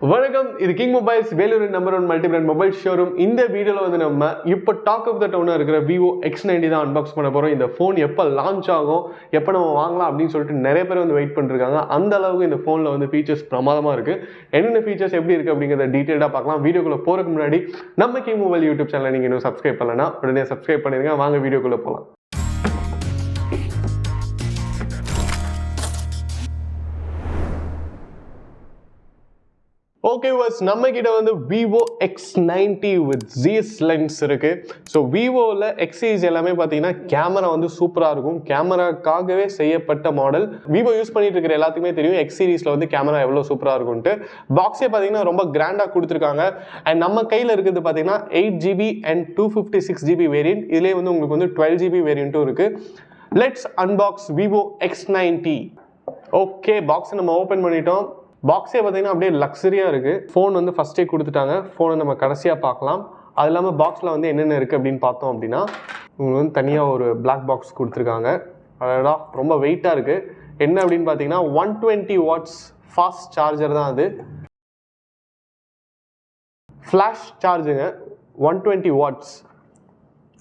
வணக்கம், இது king mobiles Vellore number 1 multi brand mobile showroom. இந்த வீடியோல வந்து நம்ம இப்போ டாக் ஆஃப் த டவுனா இருக்கிற Vivo X90 தான் அன்பாக்ஸ் பண்ண போறோம். இந்த ஃபோன் எப்போ லான்ச் ஆகும், எப்போ நம்ம வாங்கலாம் அப்படின்னு சொல்லிட்டு நிறைய பேர் வந்து வெயிட் பண்ணிருக்காங்க. அந்த அளவுக்கு இந்த ஃபோனில் வந்து ஃபீச்சர்ஸ் பிரமாதமாக இருக்கு. என்னென்ன ஃபீச்சர்ஸ் எப்படி இருக்கு அப்படிங்கிறத டீட்டெயிலாக பார்க்கலாம். வீடியோக்குள்ள போறதுக்கு முன்னாடி நம்ம கிங் மொபைல் யூடியூப் சேனலை நீங்க இன்னும் சப்ஸ்கிரைப் பண்ணலன்னா உடனே சப்ஸ்கிரைப் பண்ணிருங்க. வாங்க வீடியோக்குள்ள போகலாம். ஓகே வாஸ், நம்ம கிட்ட வந்து Vivo X90 with ZS lens இருக்கு. ஸோ விவோவில் எக்ஸ் சீரிஸ் எல்லாமே பார்த்தீங்கன்னா கேமரா வந்து சூப்பராக இருக்கும். கேமராக்காகவே செய்யப்பட்ட மாடல். விவோ யூஸ் பண்ணிட்டு இருக்கிற எல்லாத்துக்குமே தெரியும் எக்ஸ் சீரிஸில் வந்து கேமரா எவ்வளோ சூப்பராக இருக்கும்ட்டு. பாக்ஸே பார்த்தீங்கன்னா ரொம்ப கிராண்டாக கொடுத்துருக்காங்க. அண்ட் நம்ம கையில் இருக்கிறது பார்த்தீங்கன்னா 8GB அண்ட் 256GB வேரியன்ட். இதுலேயே வந்து உங்களுக்கு வந்து 12GB வேரியண்ட்டும் இருக்கு. Let's unbox Vivo X90. Okay, பாக்ஸை நம்ம ஓப்பன் பண்ணிட்டோம். பாக்ஸே பார்த்தீங்கன்னா அப்படியே லக்ஸரியாக இருக்குது. ஃபோன் வந்து ஃபஸ்ட்டே கொடுத்துட்டாங்க. ஃபோனை நம்ம கடைசியாக பார்க்கலாம். அது இல்லாமல் பாக்ஸில் வந்து என்னென்ன இருக்குது அப்படின்னு பார்த்தோம் அப்படின்னா, உங்களுக்கு வந்து தனியாக ஒரு பிளாக் பாக்ஸ் கொடுத்துருக்காங்க. அதோட ரொம்ப வெயிட்டாக இருக்குது. என்ன அப்படின்னு பார்த்தீங்கன்னா 120 வாட்ஸ் ஃபாஸ்ட் சார்ஜர் தான் அது. ஃப்ளாஷ் சார்ஜுங்க, 120 வாட்ஸ்.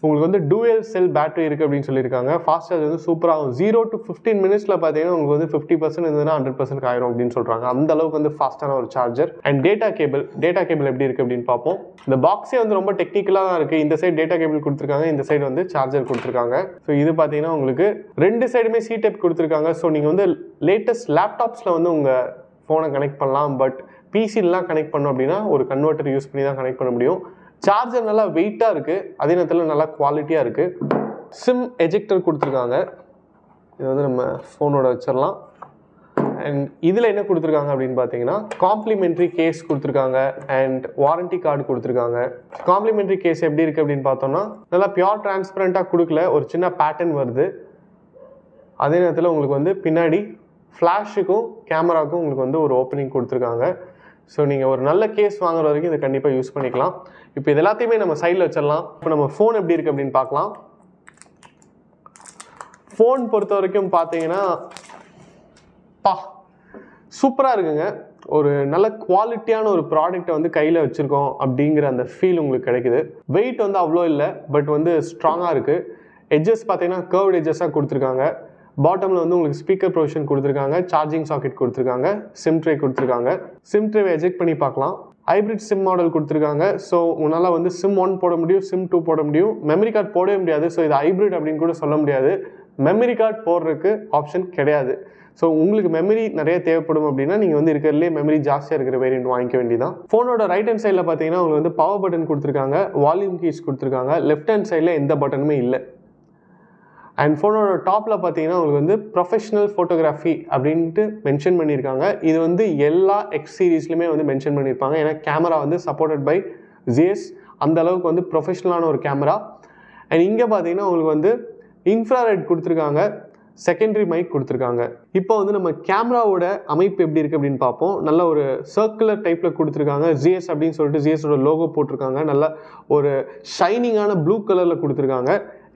உங்களுக்கு வந்து டூயல் செல் பேட்டரி இருக்குது அப்படின்னு சொல்லியிருக்காங்க. ஃபாஸ்ட் சார்ஜ் வந்து சூப்பராகும். 0 to 15 மினிட்ஸில் பார்த்தீங்கன்னா உங்களுக்கு வந்து 50% இருந்ததுன்னா 100% ஆயிரும் அப்படின்னு சொல்கிறாங்க. அந்த அளவுக்கு வந்து ஃபாஸ்ட்டான ஒரு சார்ஜர். அண்ட் டேட்டா கேபிள் எப்படி இருக்குது அப்படின்னு பார்ப்போம். இந்த பாக்ஸே வந்து ரொம்ப டெக்னிக்கலாக தான் இருக்குது. இந்த சைடு டேட்டா கேபிள் கொடுத்துருக்காங்க, இந்த சைடு வந்து சார்ஜர் கொடுத்துருக்காங்க. ஸோ இது பார்த்தீங்கன்னா உங்களுக்கு ரெண்டு சைடுமே சி டைப் கொடுத்துருக்காங்க. ஸோ நீங்கள் வந்து லேட்டஸ்ட் லேப்டாப்ஸில் வந்து உங்கள் ஃபோனை கனெக்ட் பண்ணலாம். பட் பிசிலாம் கனெக்ட் பண்ணோம் அப்படின்னா ஒரு கன்வெர்ட்டர் யூஸ் பண்ணி தான் கனெக்ட் பண்ண முடியும். சார்ஜர் நல்லா வெயிட்டாக இருக்குது, அதே நேரத்தில் நல்லா குவாலிட்டியாக இருக்குது. சிம் எஜெக்டர் கொடுத்துருக்காங்க. இது வந்து நம்ம ஃபோனோட வச்சிடலாம். அண்ட் இதில் என்ன கொடுத்துருக்காங்க அப்படின்னு பார்த்தீங்கன்னா காம்ப்ளிமெண்ட்ரி கேஸ் கொடுத்துருக்காங்க அண்ட் வாரண்டி கார்டு கொடுத்துருக்காங்க. காம்ப்ளிமெண்ட்ரி கேஸ் எப்படி இருக்குது அப்படின்னு பார்த்தோம்னா நல்லா பியூர் டிரான்ஸ்பரண்ட்டாக கொடுக்கல, ஒரு சின்ன பேட்டர்ன் வருது. அதே நேரத்தில் உங்களுக்கு வந்து பின்னாடி ஃப்ளாஷுக்கும் கேமராவுக்கும் உங்களுக்கு வந்து ஒரு ஓப்பனிங் கொடுத்துருக்காங்க. ஸோ நீங்கள் ஒரு நல்ல கேஸ் வாங்குற வரைக்கும் இதை கண்டிப்பாக யூஸ் பண்ணிக்கலாம். இப்போ இது எல்லாத்தையுமே நம்ம சைடில் வச்சிடலாம். இப்போ நம்ம ஃபோன் எப்படி இருக்குது அப்படின்னு பார்க்கலாம். ஃபோன் பொறுத்த வரைக்கும் பார்த்தீங்கன்னா சூப்பராக இருக்குங்க. ஒரு நல்ல குவாலிட்டியான ஒரு ப்ராடக்டை வந்து கையில் வச்சுருக்கோம் அப்படிங்கிற அந்த ஃபீல் உங்களுக்கு கிடைக்குது. வெயிட் வந்து அவ்வளோ இல்லை, பட் வந்து ஸ்ட்ராங்காக இருக்குது. எட்ஜஸ் பார்த்தீங்கன்னா கர்வ்டு எட்ஜஸாக கொடுத்துருக்காங்க. பாட்டமில் வந்து உங்களுக்கு ஸ்பீக்கர் ப்ரொவிஷன் கொடுத்துருக்காங்க, சார்ஜிங் சாக்கெட் கொடுத்துருக்காங்க, சிம் ட்ரே கொடுத்துருக்காங்க. சிம் ட்ரேவை எஜெக்ட் பண்ணி பார்க்கலாம். ஹைப்ரிட் சிம் மாடல் கொடுத்துருக்காங்க. ஸோ உன்னால் வந்து சிம் 1 போட முடியும், சிம் 2 போட முடியும். மெமரி கார்டு போடவே முடியாது. ஸோ இது ஹைப்ரிட் அப்படின்னு கூட சொல்ல முடியாது. மெமரி கார்டு போடுறதுக்கு ஆப்ஷன் கிடையாது. ஸோ உங்களுக்கு மெமரி நிறைய தேவைப்படும் அப்படின்னா நீங்கள் வந்து இருக்கிறதுலே மெமரி ஜாஸ்தியாக இருக்கிற வேரியன்ட் வாங்கிக்க வேண்டியதான். ஃபோனோட ரைட் ஹேண்ட் சைடில் பார்த்தீங்கன்னா உங்களுக்கு வந்து பவர் பட்டன் கொடுத்துருக்காங்க, வால்யூம் கீஸ் கொடுத்துருக்காங்க. லெஃப்ட் ஹேண்ட் சைடில் எந்த பட்டனுமே இல்லை. அண்ட் ஃபோனோட டாப்பில் பார்த்தீங்கன்னா உங்களுக்கு வந்து ப்ரொஃபஷனல் ஃபோட்டோகிராஃபி அப்படின்ட்டு மென்ஷன் பண்ணியிருக்காங்க. இது வந்து எல்லா எக்ஸ் சீரீஸ்லையுமே வந்து மென்ஷன் பண்ணியிருப்பாங்க. ஏன்னா கேமரா வந்து சப்போர்ட்டட் பை ZS, அந்த அளவுக்கு வந்து ப்ரொஃபஷனலான ஒரு கேமரா. அண்ட் இங்கே பார்த்தீங்கன்னா உங்களுக்கு வந்து இன்ஃப்ராரெட் கொடுத்துருக்காங்க, செகண்டரி மைக் கொடுத்துருக்காங்க. இப்போ வந்து நம்ம கேமராவோட அமைப்பு எப்படி இருக்குது அப்படின்னு பார்ப்போம். நல்ல ஒரு சர்க்குலர் டைப்பில் கொடுத்துருக்காங்க. ZS அப்படின்னு சொல்லிட்டு ZSோட லோகோ போட்டிருக்காங்க. நல்ல ஒரு ஷைனிங்கான ப்ளூ கலரில் கொடுத்துருக்காங்க.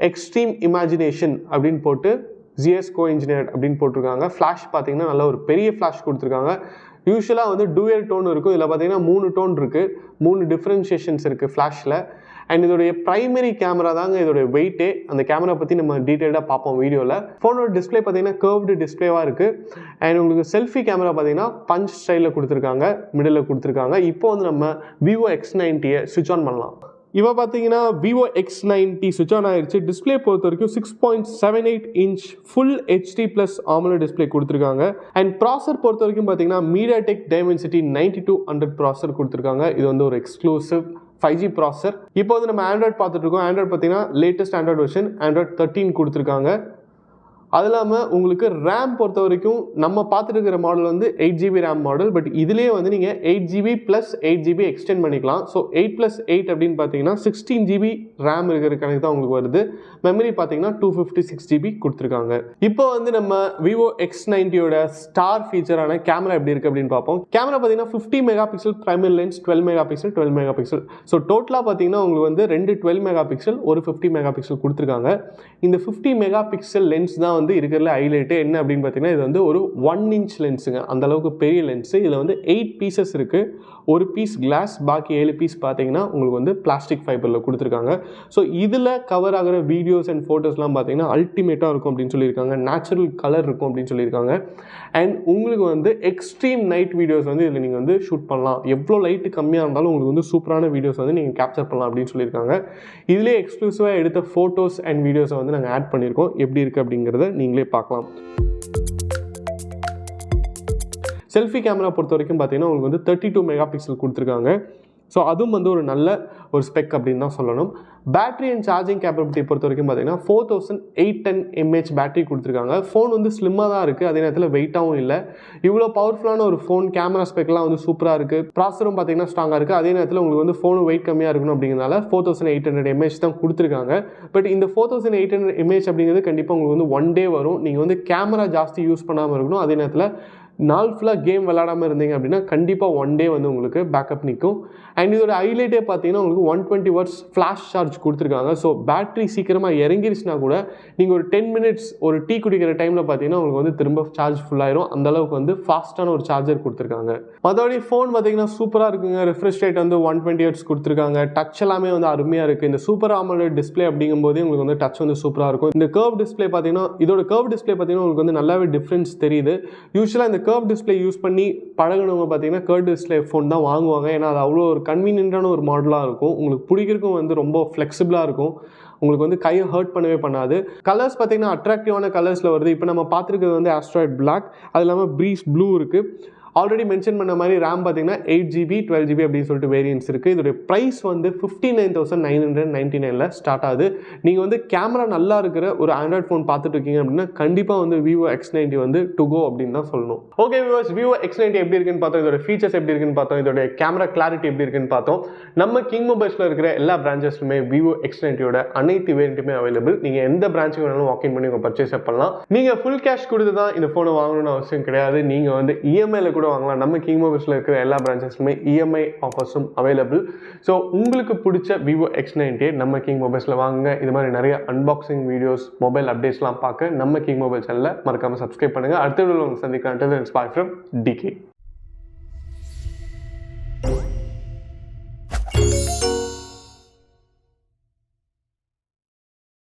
எக்ஸ்ட்ரீம் இமேஜினேஷன் அப்படின்னு போட்டு ZS கோ-இன்ஜினியர்ட் அப்படின்னு போட்டிருக்காங்க. ஃப்ளாஷ் பார்த்தீங்கன்னா நல்ல ஒரு பெரிய ஃப்ளாஷ் கொடுத்துருக்காங்க. யூஸ்வலாக வந்து டூயல் டோன் இருக்கும். இதில் பார்த்தீங்கன்னா 3 டோன் இருக்குது, 3 டிஃப்ரென்ஷியேஷன்ஸ் இருக்குது ஃப்ளாஷில். அண்ட் இதோடைய ப்ரைமரி கேமரா தாங்க இதோடைய வெயிட்டே. அந்த கேமரா பற்றி நம்ம டீட்டெயிலாக பார்ப்போம் வீடியோவில். ஃபோனோட டிஸ்பிளே பார்த்தீங்கன்னா கர்வ்டு டிஸ்பிளேவாக இருக்குது. அண்ட் உங்களுக்கு செல்ஃபி கேமரா பார்த்தீங்கன்னா பஞ்ச் ஸ்டைலில் கொடுத்துருக்காங்க, மிடில் கொடுத்துருக்காங்க. இப்போ வந்து நம்ம Vivo X90 ஸ்விட்ச் ஆன் பண்ணலாம். இப்போ பார்த்தீங்கன்னா Vivo X90 ஸ்விட்ச் ஆன் ஆயிடுச்சு. டிஸ்பிளே பொறுத்த வரைக்கும் 6.78 inch full HD+ AMOLED display கொடுத்துருக்காங்க. அண்ட் ப்ராசர் பொறுத்த வரைக்கும் பார்த்தீங்கன்னா MediaTek Dimensity 9200 ப்ராசர் கொடுத்துருக்காங்க. இது வந்து ஒரு எக்ஸ்க்ளூசிவ் 5G ப்ராசர். இப்போ வந்து நம்ம ஆண்ட்ராய்ட் பார்த்துட்டு இருக்கோம். ஆண்ட்ராய்ட் பார்த்தீங்கன்னா லேட்டஸ்ட் ஆண்ட்ராய்ட் வெர்ஷன் Android 13 கொடுத்துருக்காங்க. அது இல்லாமல் உங்களுக்கு ரேம் பொறுத்த வரைக்கும் நம்ம பார்த்துட்டு இருக்கிற மாடல் வந்து 8GB ரேம் மாடல். பட் இதுலேயே வந்து நீங்கள் 8GB + 8GB எக்ஸ்டெண்ட் பண்ணிக்கலாம். ஸோ 8 + 8 அப்படின்னு பார்த்தீங்கன்னா 16GB ரேம் இருக்கிற கணக்கு தான் உங்களுக்கு வருது. மெமரி பார்த்தீங்கன்னா 256GB கொடுத்துருக்காங்க. இப்போ வந்து நம்ம Vivo X90யோட ஸ்டார் ஃபீச்சரான கேமரா எப்படி இருக்குது அப்படின்னு பார்ப்போம். கேமரா பார்த்தீங்கன்னா 50 megapixel primary lens, 12 megapixel, 12 megapixel. So டோட்டலாக பார்த்தீங்கன்னா உங்களுக்கு வந்து 2 12 மெகாபிக்சல், ஒரு 50 மெகாபிக்சல் கொடுத்துருக்காங்க. இந்த 50 மெகாபிக்சல் லென்ஸ் தான் வந்து இருக்கிறதுல ஹைலைட்டு என்ன அப்படின்னு பார்த்தீங்கன்னா, இது வந்து ஒரு 1 இன்ச் லென்ஸுங்க. அந்தளவுக்கு பெரிய லென்ஸு. இதில் வந்து 8 பீசஸ் இருக்குது. ஒரு பீஸ் கிளாஸ், பாக்கி 7 பீஸ் பார்த்தீங்கன்னா உங்களுக்கு வந்து பிளாஸ்டிக் ஃபைபரில் கொடுத்துருக்காங்க. ஸோ இதில் கவர் ஆகிற வீடியோஸ் அண்ட் ஃபோட்டோஸ்லாம் பார்த்தீங்கன்னா அல்டிமேட்டாக இருக்கும் அப்படின்னு சொல்லியிருக்காங்க. நேச்சுரல் கலர் இருக்கும் அப்படின்னு சொல்லியிருக்காங்க. அண்ட் உங்களுக்கு வந்து எக்ஸ்ட்ரீம் நைட் வீடியோஸ் வந்து இதில் நீங்கள் வந்து ஷூட் பண்ணலாம். எவ்வளோ லைட்டு கம்மியாக இருந்தாலும் உங்களுக்கு வந்து சூப்பரான வீடியோஸ் வந்து நீங்கள் கேப்சர் பண்ணலாம் அப்படின்னு சொல்லியிருக்காங்க. இதிலே எக்ஸ்க்ளூசிவாக எடுத்த ஃபோட்டோஸ் அண்ட் வீடியோஸை வந்து நாங்கள் ஆட் பண்ணியிருக்கோம். எப்படி இருக்குது அப்படிங்கிறத நீங்களே பார்க்கலாம். செல்ஃபி கேமரா பொறுத்த வரைக்கும் பார்த்தீங்கன்னா உங்களுக்கு வந்து 32 மெகா பிக்சல் கொடுத்துருக்காங்க. ஸோ அதுவும் வந்து ஒரு நல்ல ஒரு ஸ்பெக் அப்படின்னு தான் சொல்லணும். பேட்டரி அண்ட் சார்ஜிங் கேப்பபிலிட்டி பொறுத்த வரைக்கும் பார்த்தீங்கன்னா 4810 mAh பேட்டரி கொடுத்துருக்காங்க. ஃபோன் வந்து ஸ்லிம்மாக தான் இருக்குது, அதே நேரத்தில் வெயிட்டாகவும் இல்லை. இவ்வளோ பவர்ஃபுல்லான ஒரு ஃபோன், கேமரா ஸ்பெக்லாம் வந்து சூப்பராக இருக்குது. ப்ராசரும் பார்த்தீங்கன்னா ஸ்ட்ராங்காக இருக்குது. அதே நேரத்தில் உங்களுக்கு வந்து ஃபோன் வெயிட் கம்மியாக இருக்கணும் அப்படிங்கிறனால 4800 mAh தான் கொடுத்துருக்காங்க. பட் இந்த 4800 mAh அப்படிங்கிறது கண்டிப்பாக உங்களுக்கு வந்து 1 டே வரும். நீங்கள் வந்து கேமரா ஜாஸ்தி யூஸ் பண்ணாமல் இருக்கணும். அதே நேரத்தில் நாள் ஃபுல்லாக கேம் விளையாடாமல் இருந்தீங்க அப்படின்னா கண்டிப்பாக 1 டே வந்து உங்களுக்கு பேக்கப் நிற்கும். அண்ட் இதோட ஹைலைட்டே பார்த்தீங்கன்னா உங்களுக்கு 120 வாட்ஸ் ஃப்ளாஷ் சார்ஜ் கொடுத்துருக்காங்க. ஸோ பேட்டரி சீக்கிரமாக இறங்கிருச்சுனா கூட நீங்கள் ஒரு 10 மினிட்ஸ் ஒரு டீ குடிக்கிற டைமில் பார்த்தீங்கன்னா உங்களுக்கு வந்து திரும்ப சார்ஜ் ஃபுல்லாயிரும். அந்தளவுக்கு வந்து ஃபாஸ்ட்டான ஒரு சார்ஜர் கொடுத்துருக்காங்க. மற்றபடி ஃபோன் பார்த்தீங்கன்னா சூப்பராக இருக்குங்க. ரிஃப்ரெஷ் ரேட் வந்து 120 ஹெர்ட்ஸ் கொடுத்துருக்காங்க. டச் எல்லாமே வந்து அருமையாக இருக்குது. இந்த சூப்பர் AMOLED டிஸ்பிளே அப்படிங்கும்போதே உங்களுக்கு வந்து டச் வந்து சூப்பராக இருக்கும். இந்த கர்வ் டிஸ்பிளே பார்த்தீங்கன்னா இதோட கர்வ் டிஸ்பிளே பார்த்தீங்கன்னா உங்களுக்கு வந்து நல்லாவே டிஃப்ரென்ஸ் தெரியுது. யூஸ்வலாக இந்த கர்வ் டிஸ்பிளே யூஸ் பண்ணி பழகினவங்க பார்த்தீங்கன்னா கர்வ் டிஸ்பிளே ஃபோன் தான் வாங்குவாங்க. ஏன்னா அது அவ்வளோ ஒரு கன்வீனியன்ட்டான ஒரு மாடலாக இருக்கும். உங்களுக்கு பிடிக்கிறதுக்கும் வந்து ரொம்ப ஃப்ளெக்சிபிளாக இருக்கும். உங்களுக்கு வந்து கையை ஹர்ட் பண்ணவே பண்ணாது. கலர்ஸ் பார்த்தீங்கன்னா அட்ராக்டிவான கலர்ஸில் வருது. இப்போ நம்ம பார்த்துருக்கிறது வந்து ஆஸ்ட்ராய்ட் பிளாக், அது இல்லாமல் ப்ரீஸ் ப்ளூ இருக்குது. ஆல்ரெடி மென்ஷன் பண்ண மாதிரி ரேம் பார்த்தீங்கன்னா 8GB 12GB அப்படின்னு சொல்லிட்டு வேரியன்ஸ் இருக்குது. இதோடைய ப்ரைஸ் வந்து 59,999 ஸ்டார்ட் ஆகுது. நீங்கள் வந்து கேமரா நல்லா இருக்கிற ஒரு ஆண்ட்ராய்ட் ஃபோன் பார்த்துட்டு இருக்கீங்க அப்படின்னா கண்டிப்பாக வந்து Vivo X90 வந்து டு கோ அப்படின்னு தான் சொல்லணும். ஓகே வியூவர்ஸ், Vivo X90 எப்படி இருக்குன்னு பார்த்தோம், இதோட ஃபீச்சர்ஸ் எப்படி இருக்குன்னு பார்த்தோம், இதோட கேமரா கிளாரிட்டி எப்படி இருக்குன்னு பார்த்தோம். நம்ம கிங் மொபைல்ஸில் இருக்கிற எல்லா பிரான்ச்சஸ்லுமே Vivo X90யோட அனைத்து வேரியண்ட்டுமே அவைலபிள். நீங்கள் எந்த பிரான்ச்சுக்கு வேணாலும் வாக்கின் பண்ணி உங்கள் பர்ச்சேஸ் பண்ணலாம். நீங்கள் ஃபுல் கேஷ் கொடுத்து தான் இந்த ஃபோனை வாங்கணும்னு அவசியம் கிடையாது. நீங்கள் வந்து இஎம்ஐயில் கூட வாங்கலாம். நம்ம கிங் மொபைல்ஸில் இருக்கிற எல்லா பிரான்ச்சஸ்லுமே இஎம்ஐ ஆஃபர்ஸும் அவைலபிள். ஸோ உங்களுக்கு பிடிச்ச Vivo X90 நம்ம கிங் மொபைல்ஸில் வாங்குங்க. இது மாதிரி நிறைய அன்பாக்சிங் வீடியோஸ், மொபைல் அப்டேட்ஸ்லாம் பார்க்க நம்ம கிங் மொபைல் சேனலை மறக்காமல் சப்ஸ்கிரைப் பண்ணுங்கள். அடுத்த வீடியோவில் உங்களுக்கு சந்திக்கிறேன். Until then, bye from DK.